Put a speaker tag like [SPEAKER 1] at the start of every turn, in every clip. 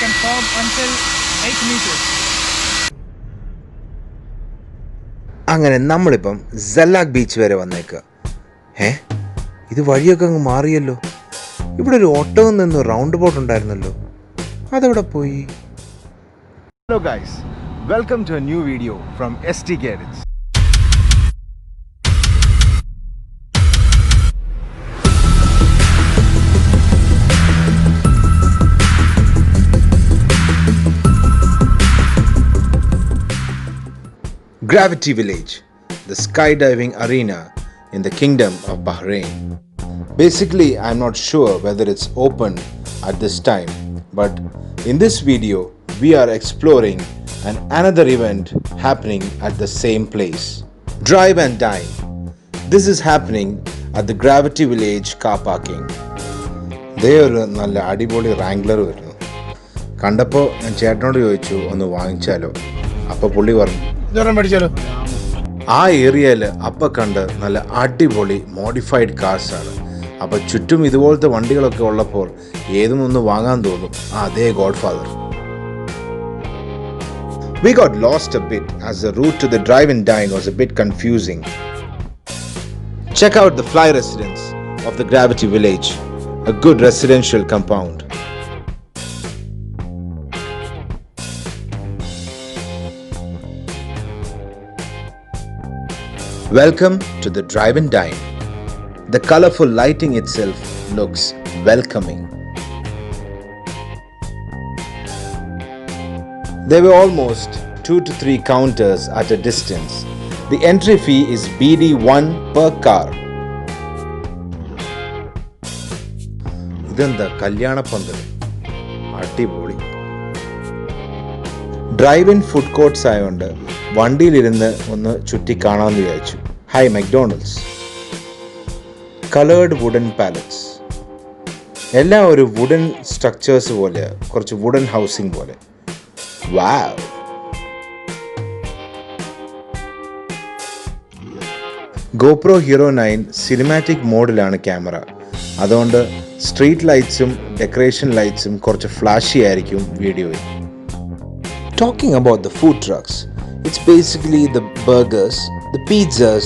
[SPEAKER 1] can form until 8 meters.
[SPEAKER 2] അങ്ങനെ നമ്മളിപ്പം സെല്ലാഗ് beach വരെ വന്നേക്കുക. ഇത് വഴിയൊക്കെ അങ്ങ് മാറിയല്ലോ. ഇവിടെ ഒരു ഒട്ടകം നിന്ന് റൗണ്ട് ബോട്ട് ഉണ്ടായിരുന്നല്ലോ, അതെവിടെ പോയി?
[SPEAKER 3] Hello guys, welcome to a new video from ST Garage.
[SPEAKER 2] Gravity Village, the skydiving arena in the Kingdom of Bahrain. Basically, I'm not sure whether it's open at this time, but in this video, we are exploring another event happening at the same place. Drive and Dine. This is happening at the Gravity Village car parking. ഒരു നല്ല അടിപൊളി Wrangler വരുന്നു. കണ്ടപ്പോൾ ഞാൻ ചേട്ടനോട് ചോദിച്ചു ഒന്ന് വാങ്ങിച്ചാലോ. അപ്പോൾ പുള്ളി പറഞ്ഞു ആ ഏരിയയിൽ അപ്പം കണ്ട് നല്ല അടിപൊളി മോഡിഫൈഡ് കാർസാണ്. അപ്പോൾ ചുറ്റും ഇതുപോലത്തെ വണ്ടികളൊക്കെ ഉള്ളപ്പോൾ ഏതും ഒന്ന് വാങ്ങാൻ തോന്നും. അതേ God father. We got lost a bit as the route to the drive and dine was a bit confusing. Check out the fly residence of the Gravity Village, a good residential compound. Welcome to the drive and dine. The colorful lighting itself looks welcoming. There were almost 2 to 3 counters at a distance. The entry fee is BD1 per car. ഇതെന്താ കല്യാണപ്പന്തൽ, അടിപൊളി. Drive in food കോർട്ട്സ് ആയതുകൊണ്ട് വണ്ടിയിലിരുന്ന് ഒന്ന് ചുറ്റി കാണാമെന്ന് വിചാരിച്ചു. Hi McDonald's. Coloured wooden pallets, എല്ലാം ഒരു wooden structures പോലെ, കുറച്ച് വുഡൻ ഹൗസിംഗ് പോലെ. വാവ്. GoPro Hero 9 സിനിമാറ്റിക് മോഡിലാണ് ക്യാമറ. അതുകൊണ്ട് സ്ട്രീറ്റ് ലൈറ്റ്സും ഡെക്കറേഷൻ ലൈറ്റ്സും കുറച്ച് ഫ്ലാഷി ആയിരിക്കും വീഡിയോയിൽ. Talking about the food trucks, it's basically the burgers, the pizzas,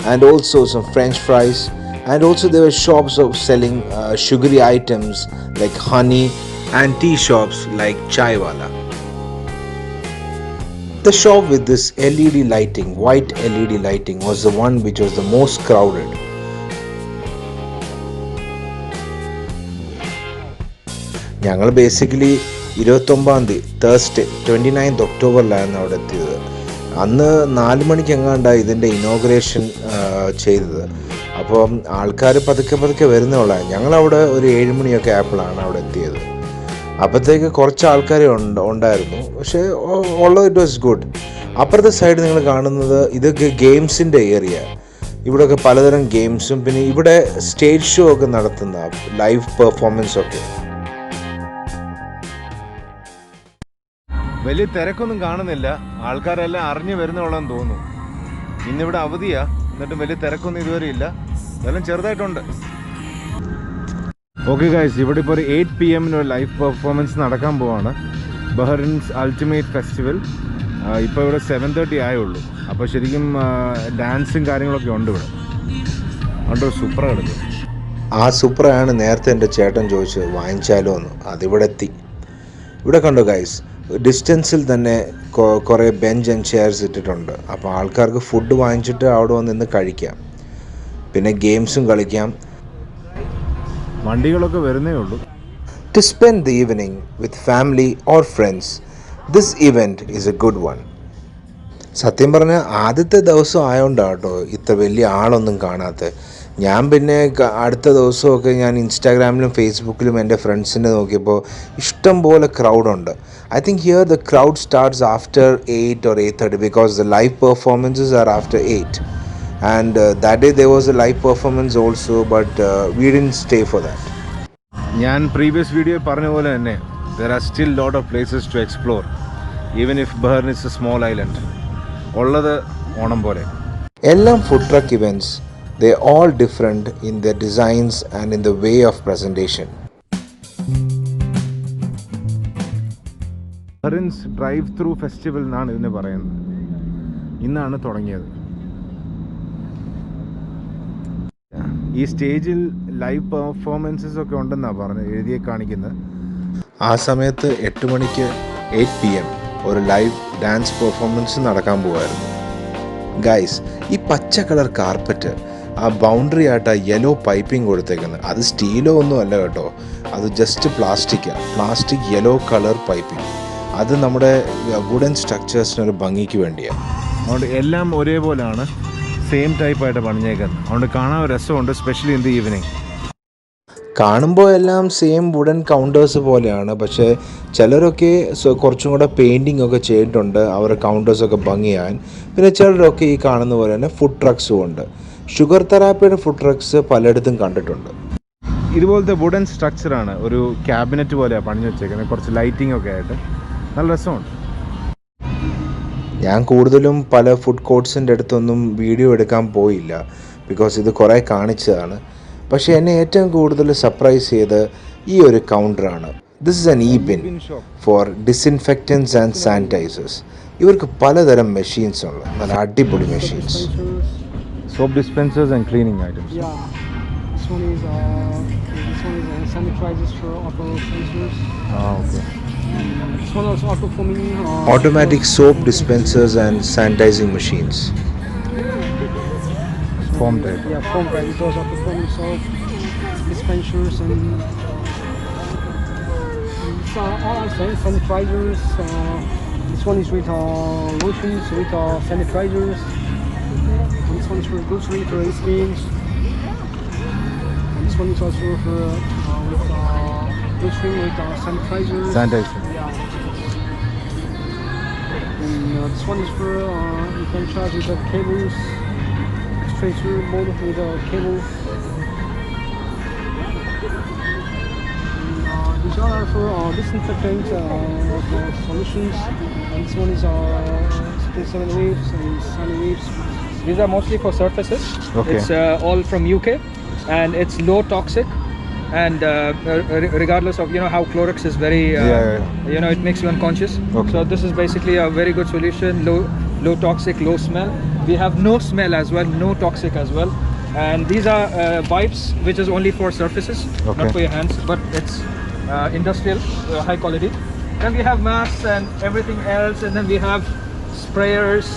[SPEAKER 2] and also some French fries. And also there were shops of selling sugary items like honey, and tea shops like Chai Wala. The shop with this LED lighting, white LED lighting, was the one which was the most crowded. ഞങ്ങൾ basically 29-ാം തീയതി Thursday 29th ഒക്ടോബറിലായിരുന്നു അവിടെ എത്തിയത്. അന്ന് 4 മണിക്ക് എങ്ങാണ്ടാണ് ഇതിൻ്റെ inauguration ചെയ്തത്. അപ്പോൾ ആൾക്കാർ പതുക്കെ വരുന്നുള്ളൂ. ഞങ്ങളവിടെ ഒരു 7 മണിയൊക്കെ ആയപ്പോഴാണ് അവിടെ എത്തിയത്. അപ്പോഴത്തേക്ക് കുറച്ച് ആൾക്കാർ ഉണ്ടായിരുന്നു, പക്ഷേ ഇറ്റ് വാസ് ഗുഡ്. അപ്പുറത്തെ സൈഡ് നിങ്ങൾ കാണുന്നത് ഇതൊക്കെ ഗെയിംസിൻ്റെ ഏരിയ. ഇവിടെയൊക്കെ പലതരം ഗെയിംസും പിന്നെ ഇവിടെ സ്റ്റേജ് ഷോ ഒക്കെ നടത്തുന്ന ലൈവ് പെർഫോമൻസൊക്കെ.
[SPEAKER 3] വലിയ തിരക്കൊന്നും കാണുന്നില്ല, ആൾക്കാരെല്ലാം അറിഞ്ഞു വരുന്നുള്ളതെന്ന് തോന്നുന്നു. ഇന്നിവിടെ അവധിയാ, എന്നിട്ടും വലിയ തിരക്കൊന്നും ഇതുവരെ ഇല്ല, എല്ലാം ചെറുതായിട്ടുണ്ട്. ഓക്കെ ഗൈസ്, ഇവിടെ ഇപ്പോൾ ഒരു 8 PM ഒരു ലൈവ് പെർഫോമൻസ് നടക്കാൻ പോവാണ്. ബഹ്റിൻസ് അൾട്ടിമേറ്റ് ഫെസ്റ്റിവൽ. ഇപ്പോൾ ഇവിടെ 7:30 ആയുള്ളൂ. അപ്പോൾ ശരിക്കും ഡാൻസും കാര്യങ്ങളൊക്കെ ഉണ്ട് ഇവിടെ. അതുകൊണ്ട് സൂപ്പറാണ് കിടക്കും.
[SPEAKER 2] ആ സൂപ്പറാണ് നേരത്തെ എൻ്റെ ചേട്ടൻ ചോദിച്ചത് വാങ്ങിച്ചാലോ എന്ന്. അതിവിടെ എത്തി. ഇവിടെ കണ്ടോ ഗൈസ്, ഡിസ്റ്റൻസിൽ തന്നെ കുറേ ബെഞ്ച് ആൻഡ് ചെയർസ് ഇട്ടിട്ടുണ്ട്. അപ്പോൾ ആൾക്കാർക്ക് ഫുഡ് വാങ്ങിച്ചിട്ട് അവിടെ വന്ന് നിന്ന് കഴിക്കാം, പിന്നെ ഗെയിംസും കളിക്കാം.
[SPEAKER 3] വണ്ടികളൊക്കെ വരുന്നേ ഉള്ളൂ.
[SPEAKER 2] To spend the evening with family or friends, this event is a good one. സത്യം പറഞ്ഞാൽ ആദ്യത്തെ ദിവസം ആയതുകൊണ്ടാണ് കേട്ടോ ഇത്ര വലിയ ആളൊന്നും കാണാത്തത്. ഞാൻ പിന്നെ അടുത്ത ദിവസമൊക്കെ ഞാൻ ഇൻസ്റ്റാഗ്രാമിലും ഫേസ്ബുക്കിലും എൻ്റെ ഫ്രണ്ട്സിൻ്റെ നോക്കിയപ്പോൾ ഇഷ്ടം പോലെ ക്രൗഡുണ്ട്. I think here the crowd starts after 8 or 8:30 because the live performances are after 8. And that day there was a live performance also, but we didn't stay for that.
[SPEAKER 3] ഞാൻ പ്രീവിയസ് വീഡിയോ പറഞ്ഞ പോലെ തന്നെ there are still lot of places to explore even if Bahrain is a small island. ഉള്ളത് ഓണം പോലെ.
[SPEAKER 2] എല്ലാം food truck events, they are all different in their designs and in the way of presentation.
[SPEAKER 3] Bahrain's drive through festival എന്നാണ് ഇതിന് പറയുന്നത്. ഇന്നാണ് തുടങ്ങിയത്. ഈ സ്റ്റേജിൽ ലൈവ് പെർഫോമൻസസ് ഒക്കെ ഉണ്ടെന്നാണ് പറഞ്ഞത്, എഴുതിയെ കാണിക്കുന്നത്.
[SPEAKER 2] ആ സമയത്ത് 8 മണിക്ക് 8 PM ഒരു ലൈവ് ഡാൻസ് പെർഫോമൻസ് നടക്കാൻ പോകുമായിരുന്നു. ഗൈസ്, ഈ പച്ച കളർ കാർപ്പറ്റ്, ആ ബൗണ്ടറി ആയിട്ട് ആ യെല്ലോ പൈപ്പിംഗ് കൊടുത്തേക്കുന്നത്, അത് സ്റ്റീലോ ഒന്നും അല്ല കേട്ടോ, അത് just plastic yellow colour piping. അത് നമ്മുടെ വുഡൻ സ്ട്രക്ചേഴ്സിനൊരു ഭംഗിക്ക് വേണ്ടിയാണ്.
[SPEAKER 3] അതുകൊണ്ട് എല്ലാം ഒരേപോലെയാണ്, സെയിം ടൈപ്പായിട്ട് പണിഞ്ഞേക്കുന്നത്. അതുകൊണ്ട് കാണാൻ രസമുണ്ട്, സ്പെഷ്യലി ഇൻ ദി ഈവനിങ്.
[SPEAKER 2] കാണുമ്പോൾ എല്ലാം സെയിം വുഡൻ കൗണ്ടേഴ്സ് പോലെയാണ്, പക്ഷേ ചിലരൊക്കെ കുറച്ചും കൂടെ പെയിൻറ്റിംഗ് ഒക്കെ ചെയ്തിട്ടുണ്ട് അവരുടെ കൗണ്ടേഴ്സൊക്കെ ഭംഗിയാൻ. പിന്നെ ചിലരൊക്കെ ഈ കാണുന്ന പോലെ തന്നെ ഫുഡ് ട്രക്സും ഉണ്ട്. ഷുഗർ തെറാപ്പിയുടെ ഫുഡ് ട്രക്സ് പലയിടത്തും കണ്ടിട്ടുണ്ട്.
[SPEAKER 3] ഇതുപോലത്തെ വുഡൻ സ്ട്രക്ചറാണ്, ഒരു ക്യാബിനറ്റ് പോലെയാണ് പണിഞ്ഞു വെച്ചേക്കുന്നത്, കുറച്ച് ലൈറ്റിംഗ് ഒക്കെ ആയിട്ട് നല്ല രസമുണ്ട്.
[SPEAKER 2] ഞാൻ കൂടുതലും പല ഫുഡ് കോർട്ട്സിൻ്റെ അടുത്തൊന്നും വീഡിയോ എടുക്കാൻ പോയില്ല, ബിക്കോസ് ഇത് കുറേ കാണിച്ചതാണ്. പക്ഷേ എന്നെ ഏറ്റവും കൂടുതൽ സർപ്രൈസ് ചെയ്ത് ഈ ഒരു കൗണ്ടറാണ്. This is an e-bin for disinfectants and sanitisers. ഇവർക്ക് പലതരം മെഷീൻസ് ഉണ്ട്, നല്ല അടിപൊളി machines.
[SPEAKER 3] Soap dispensers and cleaning items.
[SPEAKER 1] Yeah. This one is sanitizers for auto sensors.
[SPEAKER 3] Okay.
[SPEAKER 1] This one also auto foaming.
[SPEAKER 2] Automatic soap dispensers and sanitizing machines.
[SPEAKER 3] Foam type.
[SPEAKER 1] Yeah, foam type. It was auto foaming soap dispensers and all sanitizers. This one is with lotions, with sanitizers. And this one is for grocery, for skins. And this one is also for with grocery, with sanitizers.
[SPEAKER 3] Sanitizer.
[SPEAKER 1] Yeah. And this one is for you can charge with the cables, tracer mode with the cable. And, these all are for disinfectant solutions. And this one is 7 waves and sunny waves. These are mostly for surfaces.
[SPEAKER 3] Okay.
[SPEAKER 1] It's all from UK, and it's low toxic. And regardless of how Clorox is very it makes you unconscious.
[SPEAKER 3] Okay.
[SPEAKER 1] So this is basically a very good solution. Low toxic, low smell. We have no smell as well, no toxic as well. And these are wipes which is only for surfaces,
[SPEAKER 3] Okay.
[SPEAKER 1] not for your hands, but it's industrial, high quality. Then we have masks and everything else, and then we have sprayers,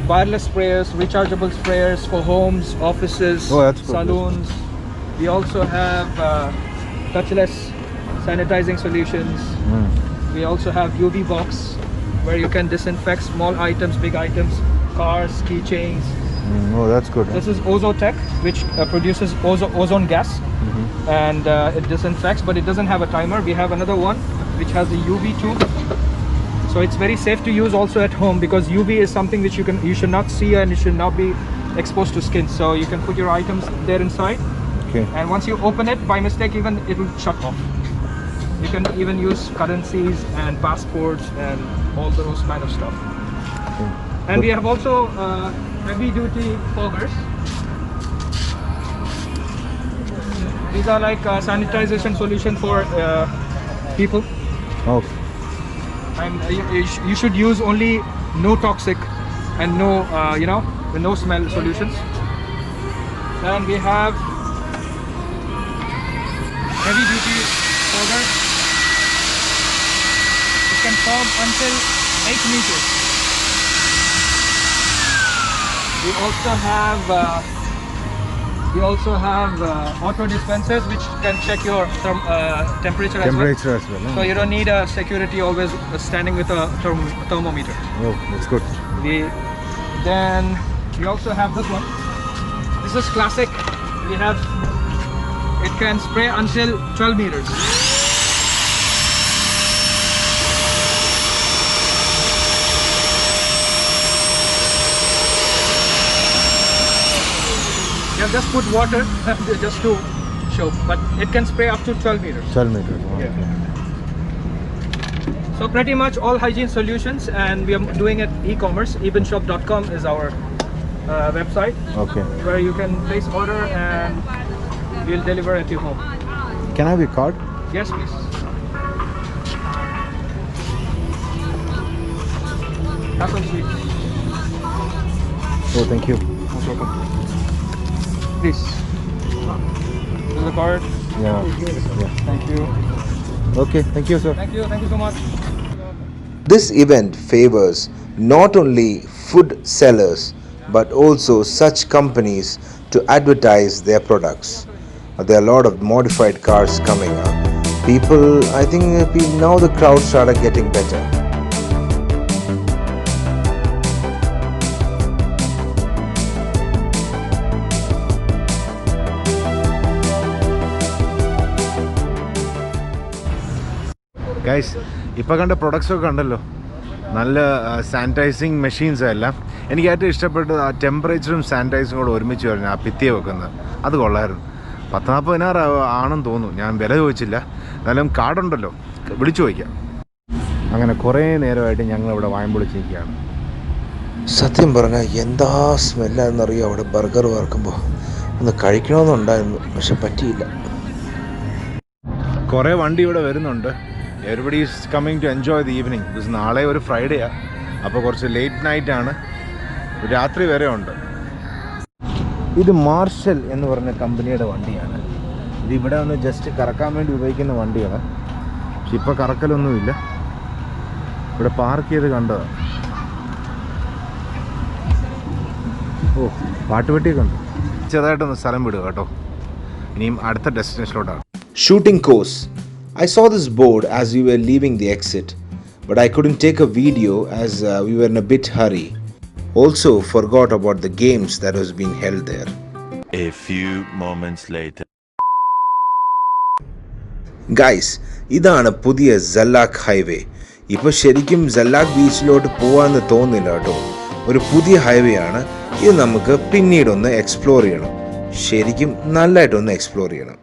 [SPEAKER 1] wireless sprayers, rechargeable sprayers for homes, offices,
[SPEAKER 3] Oh, that's good.
[SPEAKER 1] saloons. We also have touchless sanitizing solutions. We also have UV box where you can disinfect small items, big items, cars, keychains.
[SPEAKER 3] Oh, that's good.
[SPEAKER 1] This is Ozotech, which produces ozone gas, and it disinfects, but it doesn't have a timer. We have another one which has a UV tube. So it's very safe to use also at home, because UV is something which you should not see and it should not be exposed to skin. So you can put your items there inside,
[SPEAKER 3] Okay.
[SPEAKER 1] and once you open it by mistake, even it will shut off. You can even use currencies and passports and all those kind of stuff.
[SPEAKER 3] Okay.
[SPEAKER 1] And we have also heavy duty foggers. These are like sanitization solution for people.
[SPEAKER 3] Okay.
[SPEAKER 1] And you should use only no toxic and no no smell solutions. And we have heavy duty fogger. It can fog until 8 meters. We also have auto dispensers which can check your temperature as well.
[SPEAKER 3] Temperature as well.
[SPEAKER 1] So you don't need a security always standing with a thermometer.
[SPEAKER 3] Oh, that's good.
[SPEAKER 1] Then we also have this one. This is classic. It can spray until 12 meters. You have just put water just to show, but it can spray up to 12 meters.
[SPEAKER 3] 12 meters. Oh,
[SPEAKER 1] Yeah.
[SPEAKER 3] okay.
[SPEAKER 1] So pretty much all hygiene solutions, and we are doing it e-commerce. ebenshop.com is our website
[SPEAKER 3] Okay.
[SPEAKER 1] where you can place order and we'll deliver at your home.
[SPEAKER 3] Can I have your card?
[SPEAKER 1] Yes, please. Have some sweet.
[SPEAKER 3] Oh, thank you.
[SPEAKER 1] Most welcome. Please. This is the card.
[SPEAKER 3] Yeah.
[SPEAKER 1] Thank you.
[SPEAKER 3] Okay, thank you, sir.
[SPEAKER 1] Thank you. Thank you so much.
[SPEAKER 2] This event favors not only food sellers but also such companies to advertise their products. There are a lot of modified cars coming up. I think now the crowd started getting better.
[SPEAKER 3] Guys ഇപ്പോൾ കണ്ട പ്രൊഡക്ട്സൊക്കെ ഉണ്ടല്ലോ, നല്ല sanitising machines എല്ലാം. എനിക്ക് ഏറ്റവും ഇഷ്ടപ്പെട്ടത് ആ ടെമ്പറേച്ചറും സാനിറ്റൈസറും കൂടെ ഒരുമിച്ച് വരുന്നത്, ആ ഭിത്തിയെ വെക്കുന്നത്. അത് കൊള്ളായിരുന്നു. 10-40 ആണെന്ന് തോന്നുന്നു. ഞാൻ വില ചോദിച്ചില്ല, എന്നാലും കാർഡുണ്ടല്ലോ, വിളിച്ചു ചോദിക്കാം. അങ്ങനെ കുറേ നേരമായിട്ട് ഞങ്ങളിവിടെ വായമ്പൊളിച്ച് നിൽക്കുകയാണ്.
[SPEAKER 2] സത്യം പറഞ്ഞാൽ എന്താ സ്മെല്ലാണെന്നറിയോ അവിടെ ബർഗർ വറക്കുമ്പോൾ. ഒന്ന് കഴിക്കണമെന്നുണ്ടായിരുന്നു, പക്ഷെ പറ്റിയില്ല.
[SPEAKER 3] കുറേ വണ്ടി ഇവിടെ വരുന്നുണ്ട്. Everybody is coming to enjoy the evening. Because നാളെ ഒരു ഫ്രൈഡേയാണ്, അപ്പോൾ കുറച്ച് ലേറ്റ് നൈറ്റാണ്, രാത്രി വരെ ഉണ്ട്. ഇത് മാർഷൽ എന്ന് പറഞ്ഞ കമ്പനിയുടെ വണ്ടിയാണ്. ഇത് ഇവിടെ ഒന്ന് ജസ്റ്റ് കറക്കാൻ വേണ്ടി ഉപയോഗിക്കുന്ന വണ്ടിയാണ്. പക്ഷെ ഇപ്പോൾ കറക്കലൊന്നുമില്ല, ഇവിടെ പാർക്ക് ചെയ്ത് കണ്ടതാണ്. ഓ, പാട്ടുപെട്ടിയൊക്കെ ഉണ്ട്. ചെറുതായിട്ടൊന്ന് സ്ഥലം വിടുക കേട്ടോ, ഇനിയും അടുത്ത ഡെസ്റ്റിനേഷനിലോട്ടാണ്.
[SPEAKER 2] Shooting course. I saw this board as we were leaving the exit, but I couldn't take a video as we were in a bit hurry. Also forgot about the games that was being held there.
[SPEAKER 4] A few moments later.
[SPEAKER 2] Guys, ഇതാണ് പുതിയ Sallakh highway. ഇപ്പോൾ ശരിക്കും Sallakh ബീച്ചിലോട്ട് പോകാമെന്ന് തോന്നുന്നില്ല കേട്ടോ. ഒരു പുതിയ highway ആണ് ഇത്. നമുക്ക് പിന്നീടൊന്ന് എക്സ്പ്ലോർ ചെയ്യണം, ശരിക്കും നല്ലതായിട്ടൊന്ന് എക്സ്പ്ലോർ ചെയ്യണം.